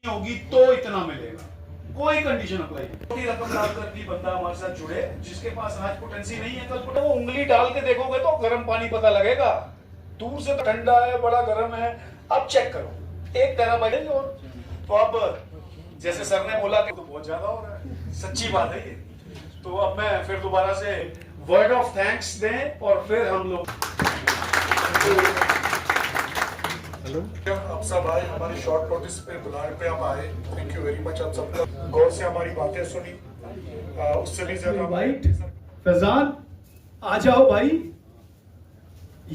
होगी तो इतना मिलेगा, कोई कंडीशन अप्लाई नहीं। छोटी रकम डालकर भी बंदा हमारे साथ जुड़े, जिसके पास आज पोटेंसी नहीं है, कल वो उंगली डाल के देखोगे तो गर्म पानी पता लगेगा। दूर से तो ठंडा है, बड़ा गर्म है, अब चेक करो 1 टेराबाइट और तो अब जैसे सर ने बोला कि तो बहुत ज्यादा हो रहा है, सच्ची बात है ये। तो अब मैं फिर दोबारा से वर्ड ऑफ थैंक्स दें और फिर हम लोग आप सब आए, हमारी शॉर्ट नोटिस पे बुलाने पे आप आए, थैंक यू वेरी मच। आप सबका गौर से हमारी बातें सुनी, उससे भी ज्यादा फैजान आ जाओ भाई,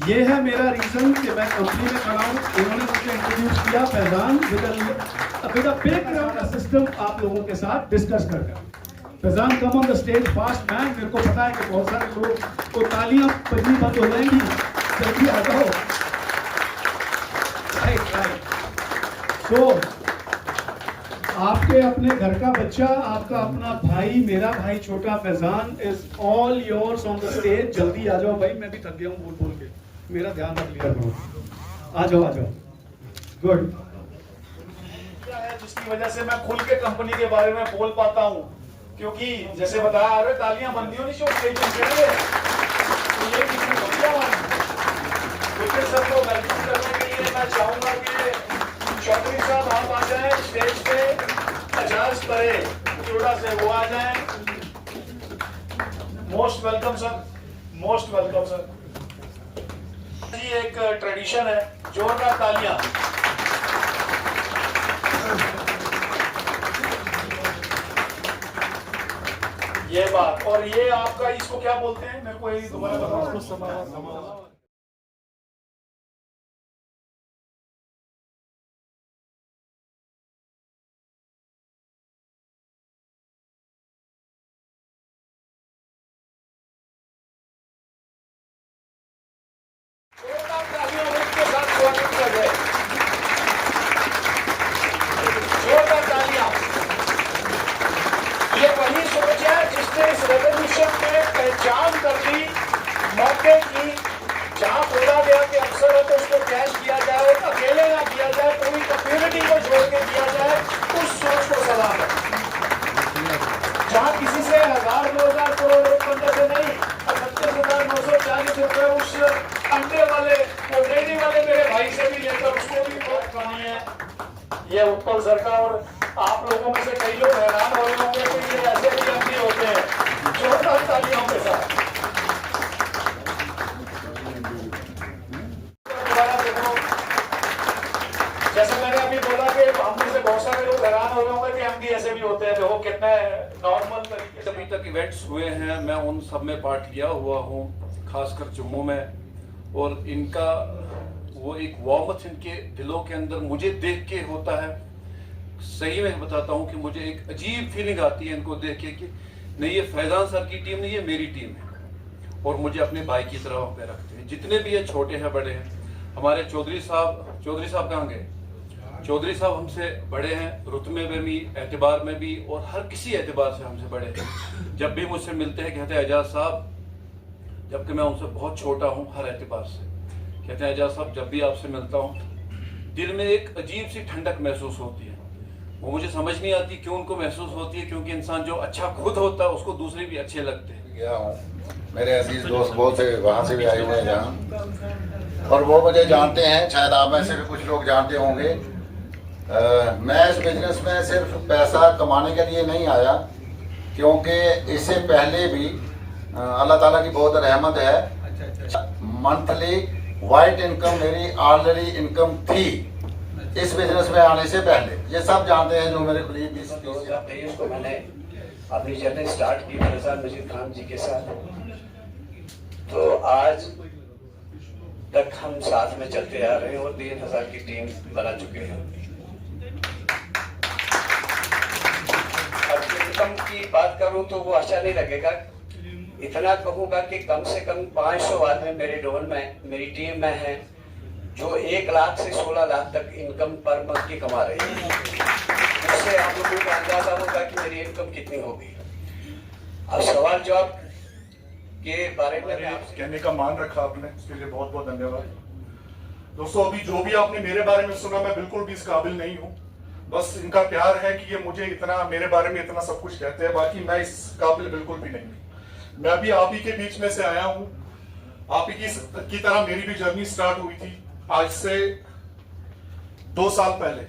ये है मेरा रीजन कि मैं कंपनी में खड़ा हूँ। उन्होंने मुझे इंट्रोड्यूस किया Faizan with a background system आप लोगों के साथ डिस्कस करकर। Faizan come on the stage fast man. मेरे को पता है कि बहुत सारे लोग को तालियां बजनी बंद हो जाएंगी, जल्दी आ जाओ। तो आपके अपने घर का बच्चा, आपका अपना भाई, मेरा भाई छोटा Faizan is all yours on the stage. जल्दी आ जाओ भाई, मैं भी थक गया हूँ बोल बोल के, मेरा ध्यान रख लिया करो। आ जाओ आ जाओ, गुड। क्या है जिसकी वजह से मैं खुल के कंपनी के बारे में बोल पाता हूँ, क्योंकि जैसे बताया, अरे तालियां बंदी होनी चाहिए तो ये किसी सबको वेलकम करने के लिए मैं चाहूंगा कि चौधरी साहब आप आ जाएं स्टेज पे, 50 परे चूड़ा से वो आ जाएं। Most welcome sir, most welcome sir ji. एक ट्रेडिशन है, जोरदार तालियां। ये बात, और ये आपका इसको क्या बोलते हैं, मेरे को यही दोबारा बताओ। ये वही सोच है जिसने इस रेवोल्यूशन में पहचान कर दी मौके की, जहां बोला गया कि अफसर है तो उसको कैश किया जाए, अकेले ना किया जाए, पूरी कम्युनिटी को जोड़ के किया जाए, उस सोच को सलाम है। जहां किसी से 1000-2000 करोड़ रुपए से नहीं, 38,940 रुपए उस अंडे वाले, वो डेयरी वाले मेरे भाई से भी लेकर उसको भी बहुत कमाई है। ये उत्पल सरकार, और आप लोगों में से कई लोग हैरान हो रहे होंगे कि ये ऐसे भी एमपी होते हैं। जोरदार तालियों के साथ दोबारा देखो, जैसे मैंने अभी बोला कि हम में से बहुत सारे लोग हैरान हो रहे होंगे कि एमपी ऐसे भी होते हैं। देखो कितने नॉर्मल तरीके से अभी तक इवेंट्स हुए हैं, मैं उन सब में पार्ट किया हुआ हूँ, खासकर जम्मू में। और इनका वो एक वार्मथ इनके दिलों के अंदर मुझे देख के होता है। सही में बताता हूँ कि मुझे एक अजीब फीलिंग आती है इनको देख के कि नहीं ये फैजान सर की टीम नहीं, ये मेरी टीम है। और मुझे अपने भाई की तरह वहाँ पे रखते हैं, जितने भी ये छोटे हैं बड़े हैं। हमारे चौधरी साहब कहाँ गए? चौधरी साहब हमसे बड़े हैं, रुतबे में भी, एतबार में भी, और हर किसी एतबार से हमसे बड़े हैं। जब भी मुझसे मिलते हैं कहते हैं एजाज साहब, जबकि मैं उनसे बहुत छोटा हूँ हर एतबार से, कहते हैं एजाज साहब जब भी आपसे मिलता हूँ दिल में एक अजीब सी ठंडक महसूस होती है। वो मुझे समझ नहीं आती क्यों उनको महसूस होती है, क्योंकि इंसान जो अच्छा खुद होता है उसको दूसरे भी अच्छे लगते हैं। गया हूँ, मेरे अजीज दोस्त बहुत से वहाँ से भी आए हुए हैं यहाँ, और वो मुझे जानते हैं, शायद आप में से भी कुछ लोग जानते होंगे। मैं इस बिजनेस में सिर्फ पैसा कमाने के लिए नहीं आया, क्योंकि इससे पहले भी अल्लाह ताला की बहुत रहमत है। मंथली वाइट इनकम मेरी ऑलरेडी इनकम थी इस बिजनेस में आने से पहले, ये सब जानते हैं जो मेरे करीब 2023 को मैंने अपनी जर्नी स्टार्ट की फैजान मजीद खान जी के साथ। तो आज तक हम साथ में चलते आ रहे हैं और 3000 की टीम बना चुके हैं। अब इनकम की बात करूं तो वो अच्छा नहीं लगेगा, इतना कहूंगा कि कम से कम 500 आदमी मेरे डोन में, मेरी टीम में है, जो 1 लाख से 16 लाख तक इनकम पर मंथ की कमा रही है। इससे आप लोगों को अंदाजा होगा कि मेरी इनकम कितनी होगी। अब सवाल जवाब के बारे में कहने का मान रखा आपने, इसके लिए बहुत बहुत धन्यवाद। दोस्तों, अभी जो भी आपने मेरे बारे में सुना, मैं बिल्कुल भी इस काबिल नहीं हूँ। बस इनका प्यार है कि ये मुझे इतना, मेरे बारे में इतना सब कुछ कहते हैं, बाकी मैं इस काबिल बिल्कुल भी नहीं। मैं भी आप ही के बीच में से आया हूँ। आप ही की तरह मेरी भी जर्नी स्टार्ट हुई थी आज से 2 साल पहले,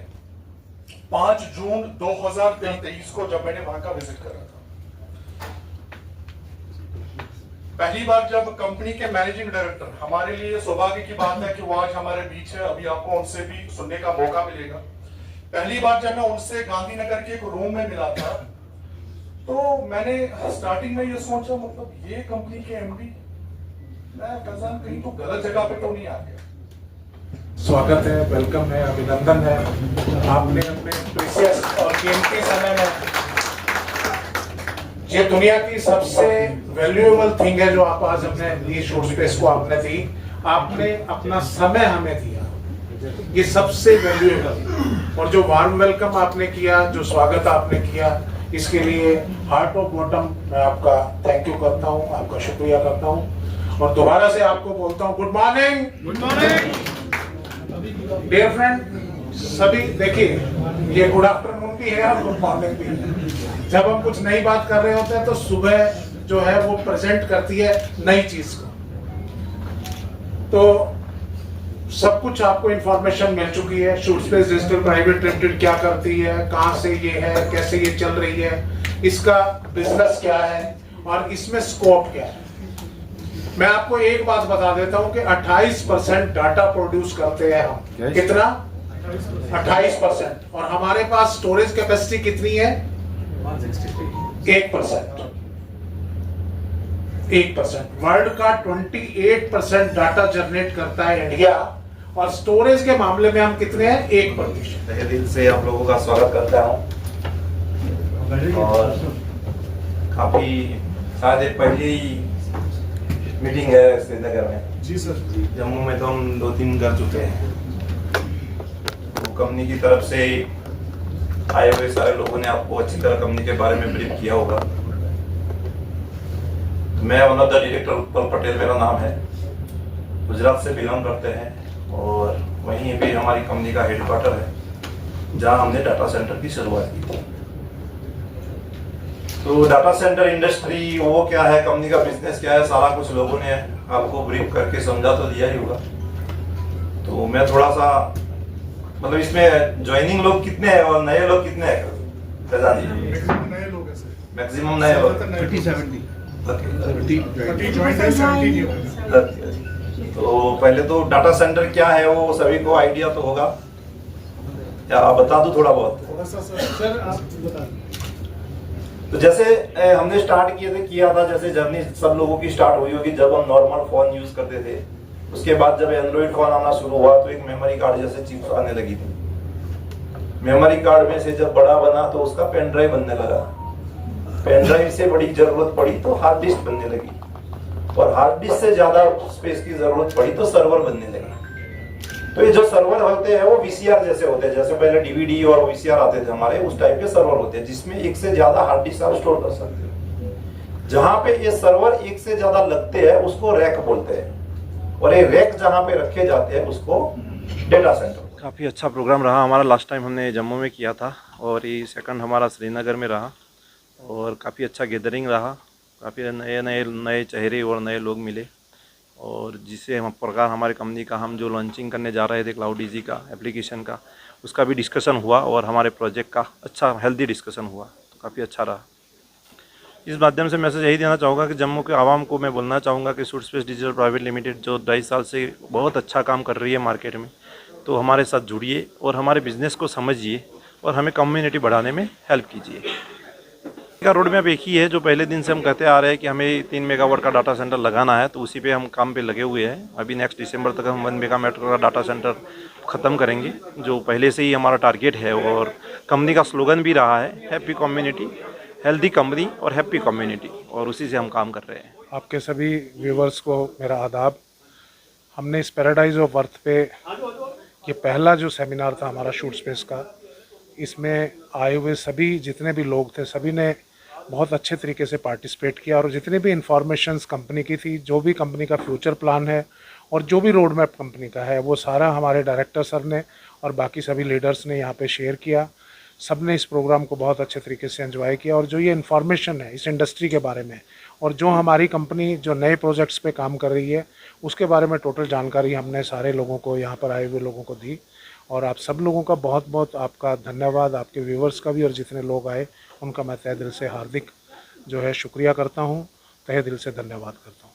5 जून 2023 को, जब मैंने वहां का विजिट करा था। पहली बार जब कंपनी के मैनेजिंग डायरेक्टर, हमारे लिए सौभाग्य की बात है कि वो आज हमारे बीच है, अभी आपको उनसे भी सुनने का मौका मिलेगा। पहली बार जब मैं उनसे गांधीनगर के एक रूम में मिला था, तो मैंने स्टार्टिंग में ये सोचा, मतलब ये कंपनी के एमडी, मैं फैजान कहीं तो गलत जगह पे तो नहीं आ गया। स्वागत है, वेलकम है, अभिनंदन है। आपने अपने प्रीशियस और कीमती समय में, ये दुनिया की सबसे वैल्यूएबल थिंग है जो आप आज हमने दी, शूट स्पेस को आपने दी, आपने अपना समय हमें दिया, ये सबसे वैल्यूएबल। और जो वार्म वेलकम आपने किया, जो स्वागत आपने किया, इसके लिए हार्ट ऑफ बॉटम मैं आपका थैंक यू करता हूँ, आपका शुक्रिया करता हूँ। और दोबारा से आपको बोलता हूँ good morning. Good morning dear friend. सभी देखिए, ये गुड आफ्टरनून भी है और गुड मॉर्निंग भी है। जब हम कुछ नई बात कर रहे होते हैं तो सुबह जो है वो प्रेजेंट करती है नई चीज को। तो सब कुछ आपको इंफॉर्मेशन मिल चुकी है। Shoot space digital private limited क्या करती है, कहां से ये है, कैसे ये चल रही है, इसका बिजनेस क्या है और इसमें स्कोप क्या है। मैं आपको एक बात बता देता हूं कि 28% डाटा प्रोड्यूस करते हैं हम। कितना? 28%। और हमारे पास स्टोरेज कैपेसिटी कितनी है? 1%। 1%। वर्ल्ड का 28% डाटा जनरेट करता है इंडिया, और स्टोरेज के मामले में हम कितने हैं? 1%। तहे दिल से आप लोगों का स्वागत करता हूँ। और काफी शायद पहली मीटिंग है श्रीनगर में। जी सर। जम्मू में तो हम 2-3 कर चुके हैं। तो कंपनी की तरफ से आए हुए सारे लोगों ने आपको अच्छी तरह कंपनी के बारे में ब्रीफ किया होगा। मैं one of the director Utpal Patel मेरा नाम है, गुजरात से बिलोंग करते हैं और वहीं पे हमारी कंपनी का हेडक्वार्टर है जहां हमने डाटा सेंटर की शुरुआत की थी। तो डाटा सेंटर इंडस्ट्री वो क्या है, कंपनी का बिजनेस क्या है, सारा कुछ लोगों ने आपको ब्रीफ करके समझा तो दिया ही होगा। तो मैं थोड़ा सा मतलब इसमें ज्वाइनिंग लोग कितने हैं और नए लोग कितने हैं? नए लोग हैं सर। मैक्सिमम नए लोग 30-70। तो पहले तो डाटा सेंटर क्या है वो सभी को आइडिया तो होगा, या आप बता दो थोड़ा बहुत? थोड़ा सा सर आप बता। तो जैसे हमने स्टार्ट किया था, जैसे जर्नी सब लोगों की स्टार्ट हुई होगी जब हम नॉर्मल फोन यूज करते थे। उसके बाद जब एंड्रॉइड फोन आना शुरू हुआ तो एक मेमोरी कार्ड जैसे चिप्स आने लगी थी। मेमोरी कार्ड में से जब बड़ा बना तो उसका पेन ड्राइव बनने लगा। पेन ड्राइव से बड़ी जरूरत पड़ी तो हार्ड डिस्क बनने लगी, और हार्ड डिस्क से ज्यादा स्पेस की जरूरत पड़ी तो सर्वर बनने लगे। तो ये जो सर्वर होते हैं वो वीसीआर जैसे होते हैं, जैसे पहले डीवीडी और वीसीआर आते थे हमारे, उस टाइप के सर्वर होते हैं जिसमें एक से ज्यादा हार्ड डिस्क आप स्टोर कर सकते हो। जहां पे ये सर्वर एक से ज्यादा लगते हैं उसको रैक बोलते हैं, और ये रैक जहां पे रखे जाते हैं उसको डेटा सेंटर। काफ़ी अच्छा प्रोग्राम रहा हमारा। लास्ट टाइम हमने जम्मू में किया था और ये सेकंड हमारा श्रीनगर में रहा, और काफ़ी अच्छा गैदरिंग रहा। काफ़ी नए चेहरे और नए लोग मिले, और जिससे हम प्रकार हमारे कंपनी का हम जो लॉन्चिंग करने जा रहे थे क्लाउड ईजी का एप्लीकेशन का, उसका भी डिस्कशन हुआ और हमारे प्रोजेक्ट का अच्छा हेल्दी डिस्कशन हुआ। तो काफ़ी अच्छा रहा। इस माध्यम से मैसेज यही देना चाहूँगा कि जम्मू के आवाम को मैं बोलना चाहूँगा कि shoot space digital private limited जो 2.5 साल से बहुत अच्छा काम कर रही है मार्केट में, तो हमारे साथ जुड़िए और हमारे बिज़नेस को समझिए और हमें कम्युनिटी बढ़ाने में हेल्प कीजिए। का रोड मैप एक ही है जो पहले दिन से हम कहते आ रहे हैं कि हमें 3 मेगावाट का डाटा सेंटर लगाना है, तो उसी पे हम काम पे लगे हुए हैं। अभी नेक्स्ट दिसंबर तक हम 1 मेगावाट का डाटा सेंटर ख़त्म करेंगे, जो पहले से ही हमारा टारगेट है। और कंपनी का स्लोगन भी रहा है हैप्पी कम्युनिटी, हेल्दी कंपनी और हैप्पी कम्युनिटी, और उसी से हम काम कर रहे हैं। आपके सभी व्यूवर्स को मेरा आदाब। हमने इस पैराडाइज ऑफ अर्थ पे ये पहला जो सेमिनार था हमारा शूट स्पेस का, इसमें आए हुए सभी जितने भी लोग थे सभी ने बहुत अच्छे तरीके से पार्टिसिपेट किया, और जितनी भी इंफॉर्मेशंस कंपनी की थी, जो भी कंपनी का फ्यूचर प्लान है और जो भी रोड मैप कंपनी का है, वो सारा हमारे डायरेक्टर सर ने और बाकी सभी लीडर्स ने यहाँ पे शेयर किया। सब ने इस प्रोग्राम को बहुत अच्छे तरीके से एंजॉय किया। और जो ये इन्फॉर्मेशन है इस इंडस्ट्री के बारे में और जो हमारी कंपनी जो नए प्रोजेक्ट्स पे काम कर रही है उसके बारे में टोटल जानकारी हमने सारे लोगों को, यहाँ पर आए हुए लोगों को दी। और आप सब लोगों का बहुत बहुत आपका धन्यवाद, आपके व्यूवर्स का भी, और जितने लोग आए उनका मैं तहे दिल से हार्दिक जो है शुक्रिया करता हूँ, तहे दिल से धन्यवाद करता हूँ।